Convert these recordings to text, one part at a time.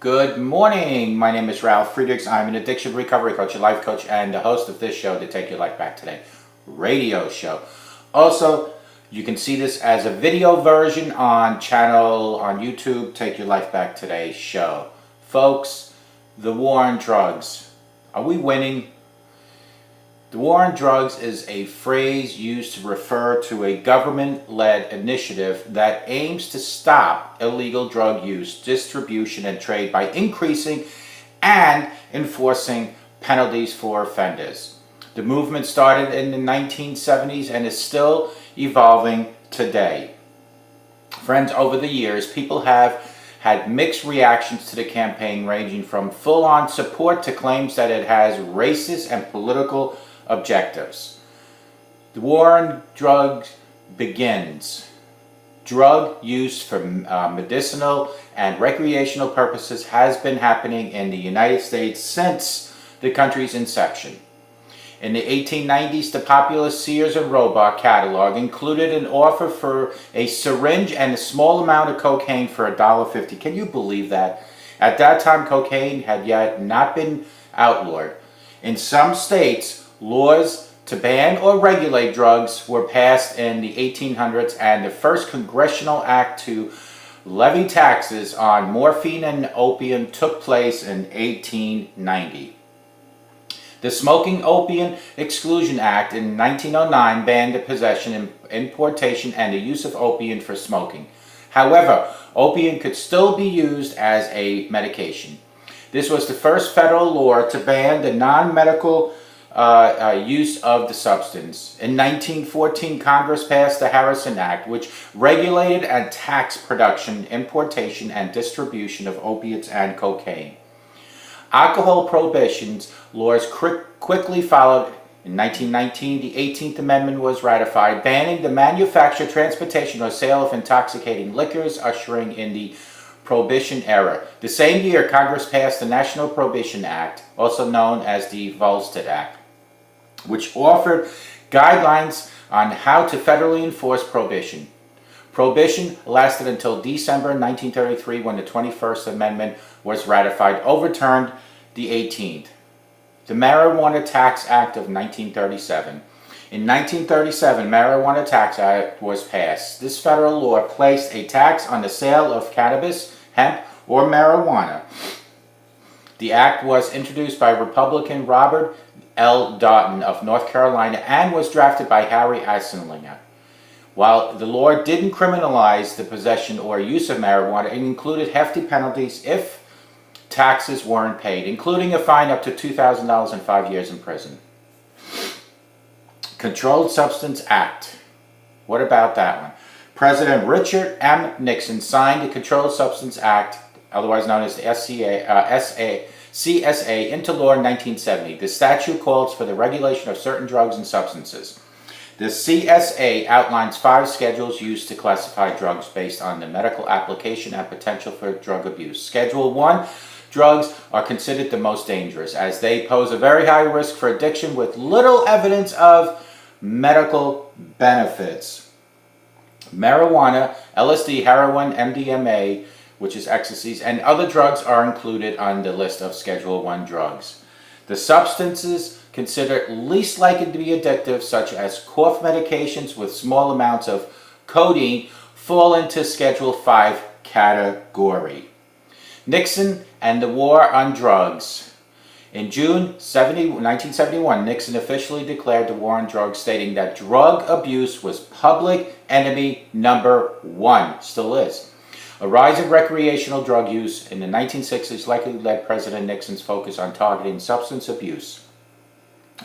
Good morning. My name is Ralf Friedrichs. I'm an addiction recovery coach, a life coach, and the host of this show, to Take Your Life Back Today radio show. Also, you can see this as a video version on YouTube, Take Your Life Back Today show. Folks, the war on drugs. Are we winning? The war on drugs is a phrase used to refer to a government-led initiative that aims to stop illegal drug use, distribution, and trade by increasing and enforcing penalties for offenders. The movement started in the 1970s and is still evolving today. Friends, over the years, people have had mixed reactions to the campaign, ranging from full-on support to claims that it has racist and political objectives. The war on drugs begins. Drug use for medicinal and recreational purposes has been happening in the United States since the country's inception. In the 1890s, the popular Sears and Roebuck catalog included an offer for a syringe and a small amount of cocaine for $1.50. Can you believe that? At that time, cocaine had yet not been outlawed. In some states, laws to ban or regulate drugs were passed in the 1800s, and the first congressional act to levy taxes on morphine and opium took place in 1890. The Smoking Opium Exclusion Act in 1909 banned the possession, importation, and the use of opium for smoking. However, opium could still be used as a medication. This was the first federal law to ban the non-medical use of the substance. In 1914, Congress passed the Harrison Act, which regulated and taxed production, importation, and distribution of opiates and cocaine. Alcohol prohibitions laws quickly followed. In 1919, the 18th Amendment was ratified, banning the manufacture, transportation, or sale of intoxicating liquors, ushering in the Prohibition era. The same year, Congress passed the National Prohibition Act, also known as the Volstead Act, which offered guidelines on how to federally enforce prohibition. Prohibition lasted until December 1933, when the 21st Amendment was ratified, overturned the 18th. The Marijuana Tax Act of 1937. In 1937, Marijuana Tax Act was passed. This federal law placed a tax on the sale of cannabis, hemp, or marijuana. The act was introduced by Republican Robert L. Doughton of North Carolina and was drafted by Harry Anslinger. While the law didn't criminalize the possession or use of marijuana, it included hefty penalties if taxes weren't paid, including a fine up to $2,000 and 5 years in prison. Controlled Substance Act. What about that one? President Richard M. Nixon signed the Controlled Substance Act, otherwise known as the CSA, into law in 1970. The statute calls for the regulation of certain drugs and substances. The CSA outlines 5 schedules used to classify drugs based on the medical application and potential for drug abuse. Schedule 1, drugs are considered the most dangerous, as they pose a very high risk for addiction with little evidence of medical benefits. Marijuana, LSD, heroin, MDMA, which is ecstasies, and other drugs are included on the list of Schedule 1 drugs. The substances considered least likely to be addictive, such as cough medications with small amounts of codeine, fall into Schedule 5 category. Nixon and the war on drugs. In June 1971, Nixon officially declared the war on drugs, stating that drug abuse was public enemy number 1, still is. A rise in recreational drug use in the 1960s likely led President Nixon's focus on targeting substance abuse.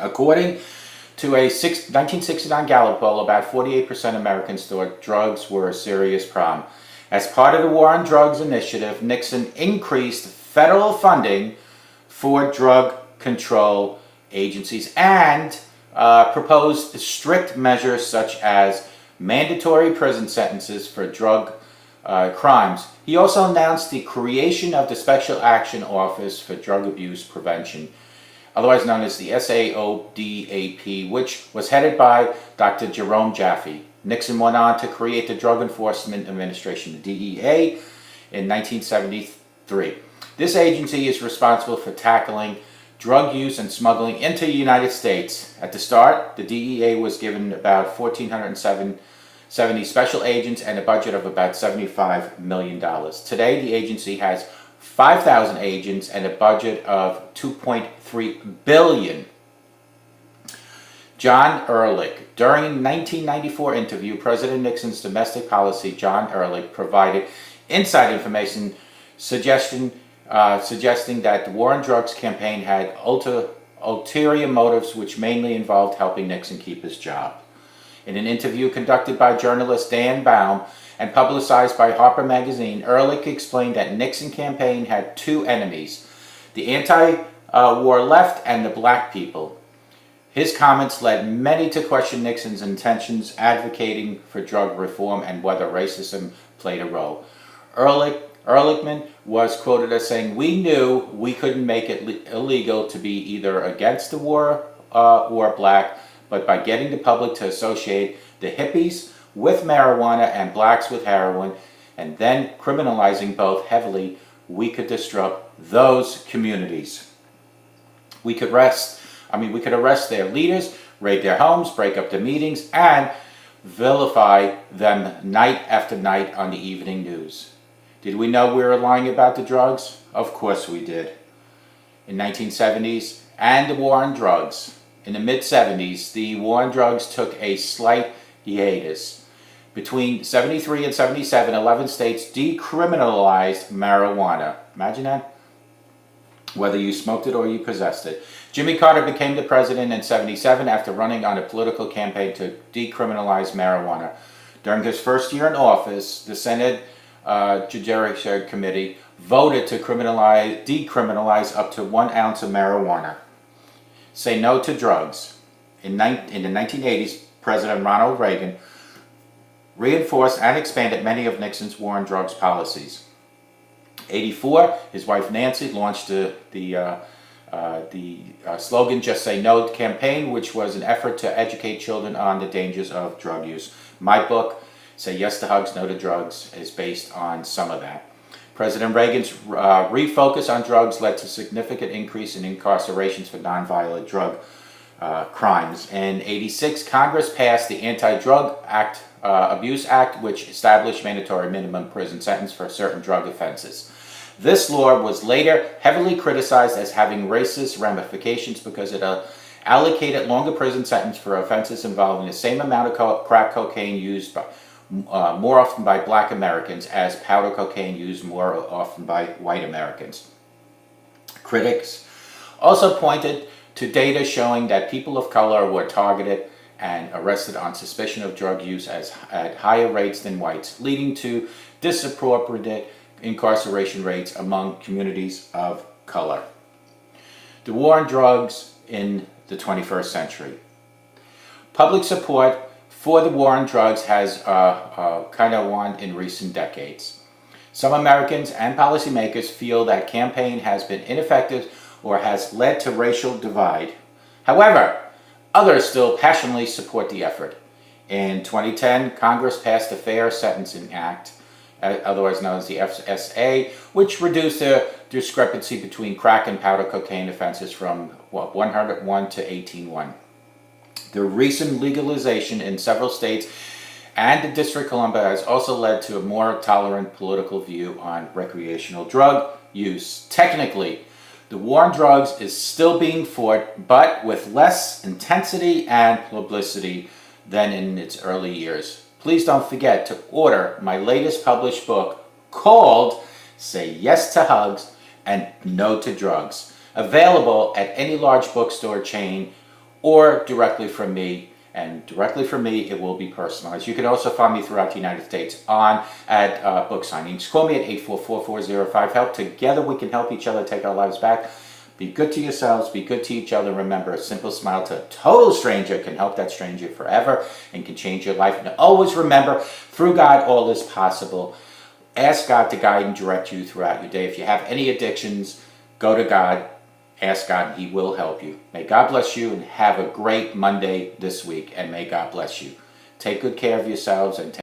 According to a 1969 Gallup poll, about 48% of Americans thought drugs were a serious problem. As part of the War on Drugs initiative, Nixon increased federal funding for drug control agencies and proposed strict measures such as mandatory prison sentences for drug crimes. He also announced the creation of the Special Action Office for Drug Abuse Prevention, otherwise known as the SAODAP, which was headed by Dr. Jerome Jaffe. Nixon went on to create the Drug Enforcement Administration, the DEA, in 1973. This agency is responsible for tackling drug use and smuggling into the United States. At the start, the DEA was given about 1,470 special agents and a budget of about $75 million. Today, the agency has 5,000 agents and a budget of $2.3 billion. John Ehrlich. During a 1994 interview, President Nixon's domestic policy, John Ehrlich, provided inside information suggesting that the war on drugs campaign had ulterior motives which mainly involved helping Nixon keep his job. In an interview conducted by journalist Dan Baum and publicized by Harper Magazine, Ehrlich explained that Nixon campaign had two enemies, the anti-war left and the black people. His comments led many to question Nixon's intentions advocating for drug reform and whether racism played a role. Ehrlichman was quoted as saying, "We knew we couldn't make it illegal to be either against the war or black, but by getting the public to associate the hippies with marijuana and blacks with heroin, and then criminalizing both heavily, we could disrupt those communities. We could arrest their leaders, raid their homes, break up their meetings, and vilify them night after night on the evening news. Did we know we were lying about the drugs? Of course we did. In 1970s and the war on drugs. In the mid-70s, the war on drugs took a slight hiatus. Between 73 and 77, 11 states decriminalized marijuana. Imagine that? Whether you smoked it or you possessed it. Jimmy Carter became the president in 77 after running on a political campaign to decriminalize marijuana. During his first year in office, the Senate Judiciary Committee voted to decriminalize up to 1 ounce of marijuana. Say no to drugs. In the 1980s, President Ronald Reagan reinforced and expanded many of Nixon's war on drugs policies. 1984, his wife Nancy launched the slogan "Just Say No" campaign, which was an effort to educate children on the dangers of drug use. My book, Say Yes to Hugs, No to Drugs, is based on some of that. President Reagan's refocus on drugs led to significant increase in incarcerations for nonviolent drug crimes. In 1986, Congress passed the Anti-Drug Abuse Act, which established mandatory minimum prison sentence for certain drug offenses. This law was later heavily criticized as having racist ramifications because it allocated longer prison sentence for offenses involving the same amount of crack cocaine used more often by black Americans as powder cocaine used more often by white Americans. Critics also pointed to data showing that people of color were targeted and arrested on suspicion of drug use at higher rates than whites, leading to disproportionate incarceration rates among communities of color. The war on drugs in the 21st century. Public support for the war on drugs has kind of waned in recent decades. Some Americans and policymakers feel that campaign has been ineffective or has led to racial divide. However, others still passionately support the effort. In 2010, Congress passed the Fair Sentencing Act, otherwise known as the FSA, which reduced the discrepancy between crack and powder cocaine offenses from 101 to 18-1. The recent legalization in several states and the District of Columbia has also led to a more tolerant political view on recreational drug use. Technically, the war on drugs is still being fought, but with less intensity and publicity than in its early years. Please don't forget to order my latest published book called Say Yes to Hugs and No to Drugs, available at any large bookstore chain or directly from me, and directly from me it will be personalized. You can also find me throughout the United States at book signings. Call me at 844-405-HELP. Together we can help each other take our lives back. Be good to yourselves, be good to each other. Remember, a simple smile to a total stranger can help that stranger forever and can change your life. And always remember, through God all is possible. Ask God to guide and direct you throughout your day. If you have any addictions, go to God. Ask God, and He will help you. May God bless you and have a great Monday this week, and may God bless you. Take good care of yourselves and